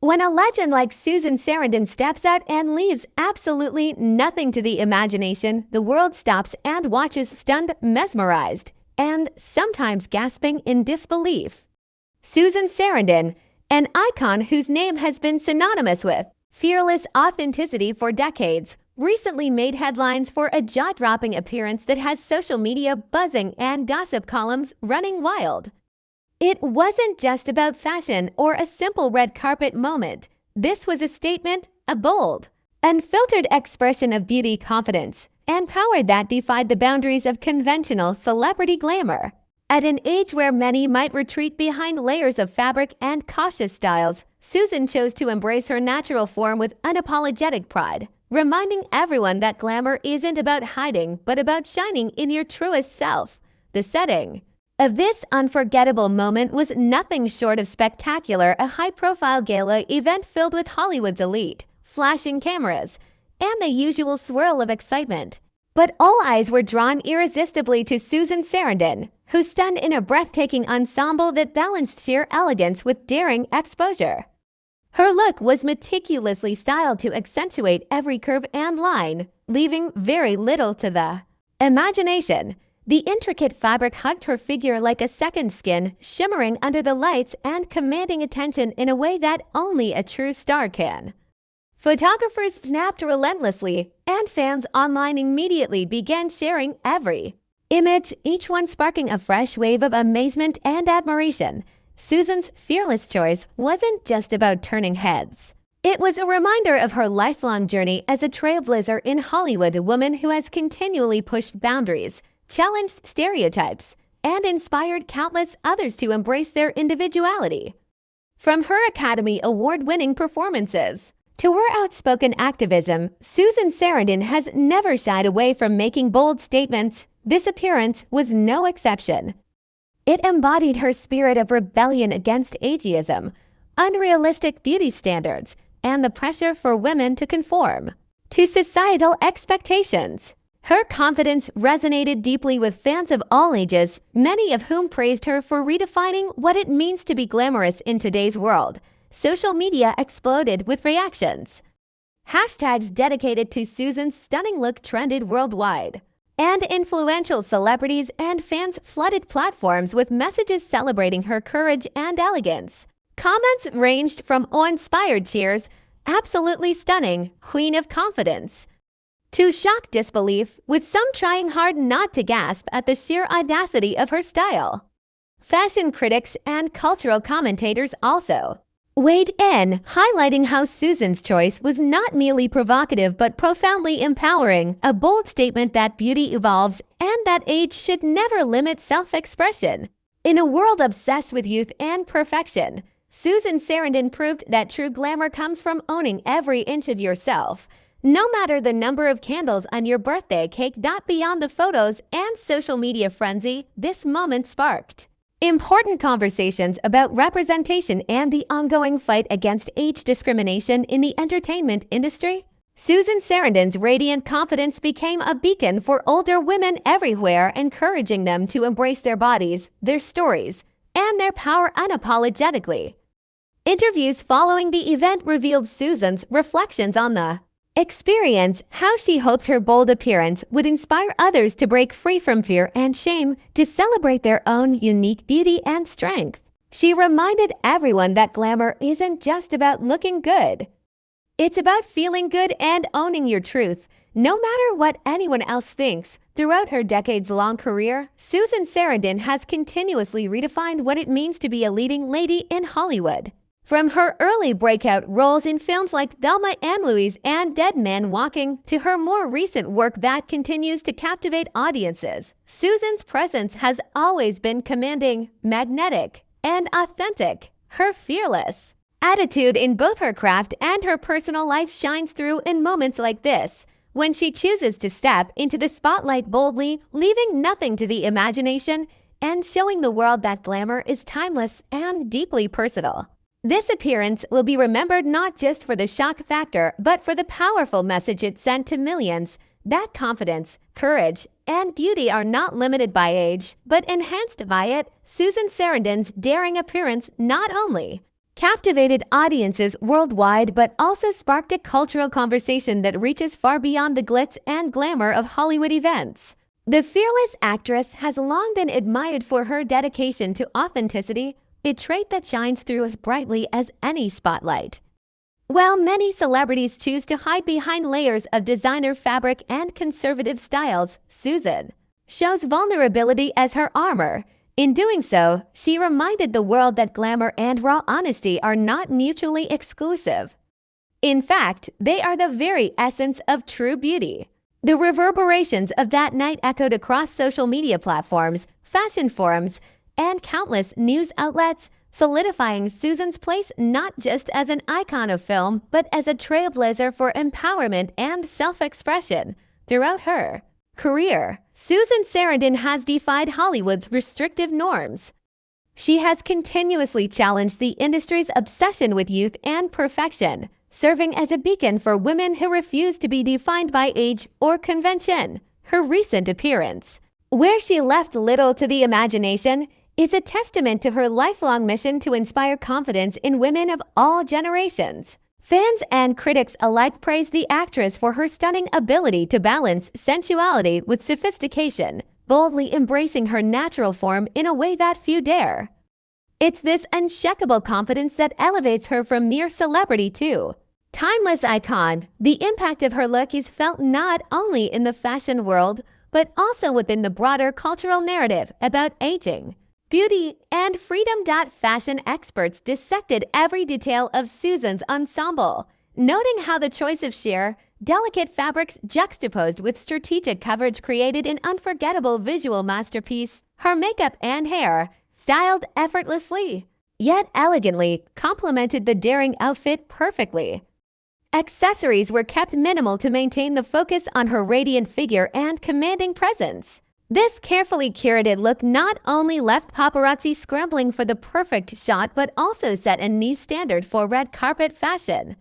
When a legend like Susan Sarandon steps out and leaves absolutely nothing to the imagination, the world stops and watches stunned, mesmerized, and sometimes gasping in disbelief. Susan Sarandon, an icon whose name has been synonymous with fearless authenticity for decades, recently made headlines for a jaw-dropping appearance that has social media buzzing and gossip columns running wild. It wasn't just about fashion or a simple red carpet moment. This was a statement, a bold, unfiltered expression of beauty, confidence, and power that defied the boundaries of conventional celebrity glamour. At an age where many might retreat behind layers of fabric and cautious styles, Susan chose to embrace her natural form with unapologetic pride, reminding everyone that glamour isn't about hiding but about shining in your truest self. The setting of this unforgettable moment was nothing short of spectacular, a high-profile gala event filled with Hollywood's elite, flashing cameras, and the usual swirl of excitement. But all eyes were drawn irresistibly to Susan Sarandon, who stunned in a breathtaking ensemble that balanced sheer elegance with daring exposure. Her look was meticulously styled to accentuate every curve and line, leaving very little to the imagination. The intricate fabric hugged her figure like a second skin, shimmering under the lights and commanding attention in a way that only a true star can. Photographers snapped relentlessly, and fans online immediately began sharing every image, each one sparking a fresh wave of amazement and admiration. Susan's fearless choice wasn't just about turning heads. It was a reminder of her lifelong journey as a trailblazer in Hollywood, a woman who has continually pushed boundaries, challenged stereotypes, and inspired countless others to embrace their individuality. From her Academy Award-winning performances to her outspoken activism, Susan Sarandon has never shied away from making bold statements. This appearance was no exception. It embodied her spirit of rebellion against ageism, unrealistic beauty standards, and the pressure for women to conform to societal expectations. Her confidence resonated deeply with fans of all ages, many of whom praised her for redefining what it means to be glamorous in today's world. Social media exploded with reactions. Hashtags dedicated to Susan's stunning look trended worldwide, and influential celebrities and fans flooded platforms with messages celebrating her courage and elegance. Comments ranged from awe-inspired cheers, "Absolutely stunning, Queen of Confidence," to shocked disbelief, with some trying hard not to gasp at the sheer audacity of her style. Fashion critics and cultural commentators also weighed in, highlighting how Susan's choice was not merely provocative but profoundly empowering, a bold statement that beauty evolves and that age should never limit self-expression. In a world obsessed with youth and perfection, Susan Sarandon proved that true glamour comes from owning every inch of yourself, no matter the number of candles on your birthday cake. Beyond the photos and social media frenzy, this moment sparked important conversations about representation and the ongoing fight against age discrimination in the entertainment industry. Susan Sarandon's radiant confidence became a beacon for older women everywhere, encouraging them to embrace their bodies, their stories, and their power unapologetically. Interviews following the event revealed Susan's reflections on the experience, how she hoped her bold appearance would inspire others to break free from fear and shame, to celebrate their own unique beauty and strength. She reminded everyone that glamour isn't just about looking good. It's about feeling good and owning your truth, no matter what anyone else thinks. Throughout her decades-long career, Susan Sarandon has continuously redefined what it means to be a leading lady in Hollywood. From her early breakout roles in films like Thelma and Louise and Dead Man Walking to her more recent work that continues to captivate audiences, Susan's presence has always been commanding, magnetic, and authentic. Her fearless attitude in both her craft and her personal life shines through in moments like this, when she chooses to step into the spotlight boldly, leaving nothing to the imagination, and showing the world that glamour is timeless and deeply personal. This appearance will be remembered not just for the shock factor, but for the powerful message it sent to millions, that confidence, courage, and beauty are not limited by age, but enhanced by it. Susan Sarandon's daring appearance not only captivated audiences worldwide but also sparked a cultural conversation that reaches far beyond the glitz and glamour of Hollywood events. The fearless actress has long been admired for her dedication to authenticity, a trait that shines through as brightly as any spotlight. While many celebrities choose to hide behind layers of designer fabric and conservative styles, Susan shows vulnerability as her armor. In doing so, she reminded the world that glamour and raw honesty are not mutually exclusive. In fact, they are the very essence of true beauty. The reverberations of that night echoed across social media platforms, fashion forums, and countless news outlets, solidifying Susan's place not just as an icon of film, but as a trailblazer for empowerment and self-expression. Throughout her career, Susan Sarandon has defied Hollywood's restrictive norms. She has continuously challenged the industry's obsession with youth and perfection, serving as a beacon for women who refuse to be defined by age or convention. Her recent appearance, where she left little to the imagination, is a testament to her lifelong mission to inspire confidence in women of all generations. Fans and critics alike praise the actress for her stunning ability to balance sensuality with sophistication, boldly embracing her natural form in a way that few dare. It's this unshakable confidence that elevates her from mere celebrity to timeless icon. The impact of her look is felt not only in the fashion world, but also within the broader cultural narrative about aging, beauty, and freedom. Fashion experts dissected every detail of Susan's ensemble, noting how the choice of sheer, delicate fabrics juxtaposed with strategic coverage created an unforgettable visual masterpiece. Her makeup and hair, styled effortlessly, yet elegantly, complemented the daring outfit perfectly. Accessories were kept minimal to maintain the focus on her radiant figure and commanding presence. This carefully curated look not only left paparazzi scrambling for the perfect shot but also set a new standard for red carpet fashion.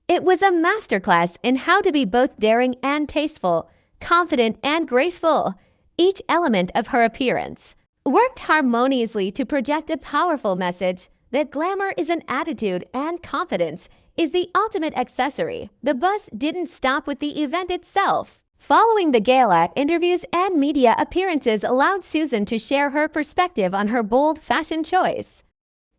It was a masterclass in how to be both daring and tasteful, confident and graceful. Each element of her appearance worked harmoniously to project a powerful message that glamour is an attitude and confidence is the ultimate accessory. The buzz didn't stop with the event itself. Following the gala, interviews and media appearances allowed Susan to share her perspective on her bold fashion choice.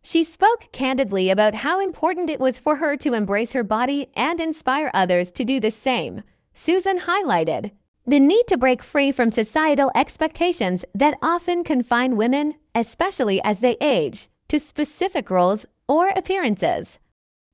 She spoke candidly about how important it was for her to embrace her body and inspire others to do the same. Susan highlighted the need to break free from societal expectations that often confine women, especially as they age, to specific roles or appearances.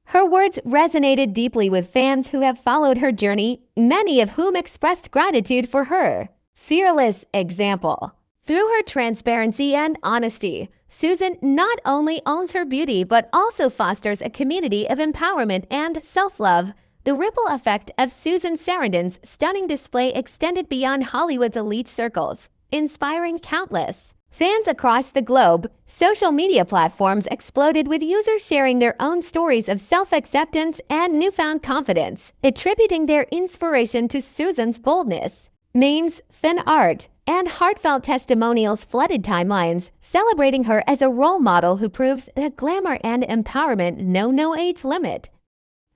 Her words resonated deeply with fans who have followed her journey, many of whom expressed gratitude for her fearless example. Through her transparency and honesty, Susan not only owns her beauty but also fosters a community of empowerment and self-love. The ripple effect of Susan Sarandon's stunning display extended beyond Hollywood's elite circles, inspiring countless fans across the globe. Social media platforms exploded with users sharing their own stories of self-acceptance and newfound confidence, attributing their inspiration to Susan's boldness. Memes, fan art, and heartfelt testimonials flooded timelines, celebrating her as a role model who proves that glamour and empowerment know no age limit.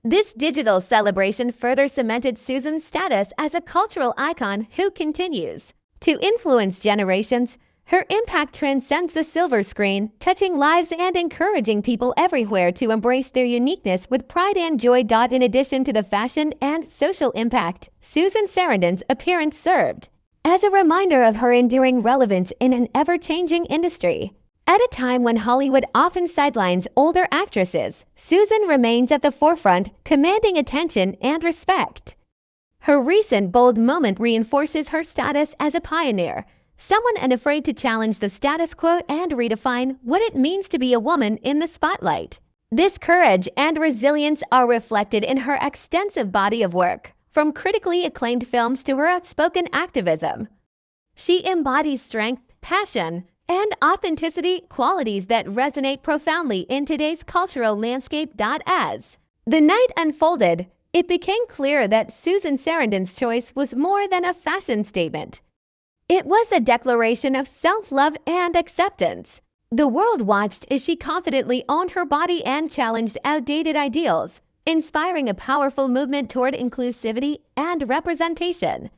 This digital celebration further cemented Susan's status as a cultural icon who continues to influence generations. Her impact transcends the silver screen, touching lives and encouraging people everywhere to embrace their uniqueness with pride and joy. In addition to the fashion and social impact, Susan Sarandon's appearance served as a reminder of her enduring relevance in an ever-changing industry. At a time when Hollywood often sidelines older actresses, Susan remains at the forefront, commanding attention and respect. Her recent bold moment reinforces her status as a pioneer, someone unafraid to challenge the status quo and redefine what it means to be a woman in the spotlight. This courage and resilience are reflected in her extensive body of work, from critically acclaimed films to her outspoken activism. She embodies strength, passion, and authenticity, qualities that resonate profoundly in today's cultural landscape. As the night unfolded, it became clear that Susan Sarandon's choice was more than a fashion statement. It was a declaration of self-love and acceptance. The world watched as she confidently owned her body and challenged outdated ideals, inspiring a powerful movement toward inclusivity and representation.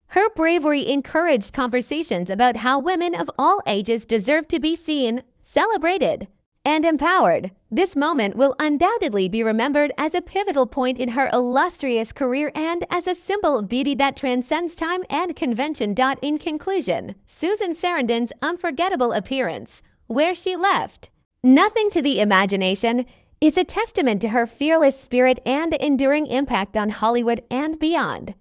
Her bravery encouraged conversations about how women of all ages deserve to be seen, celebrated, and empowered. This moment will undoubtedly be remembered as a pivotal point in her illustrious career and as a symbol of beauty that transcends time and convention. In conclusion, Susan Sarandon's unforgettable appearance, Where She Left Nothing to the Imagination, is a testament to her fearless spirit and enduring impact on Hollywood and beyond.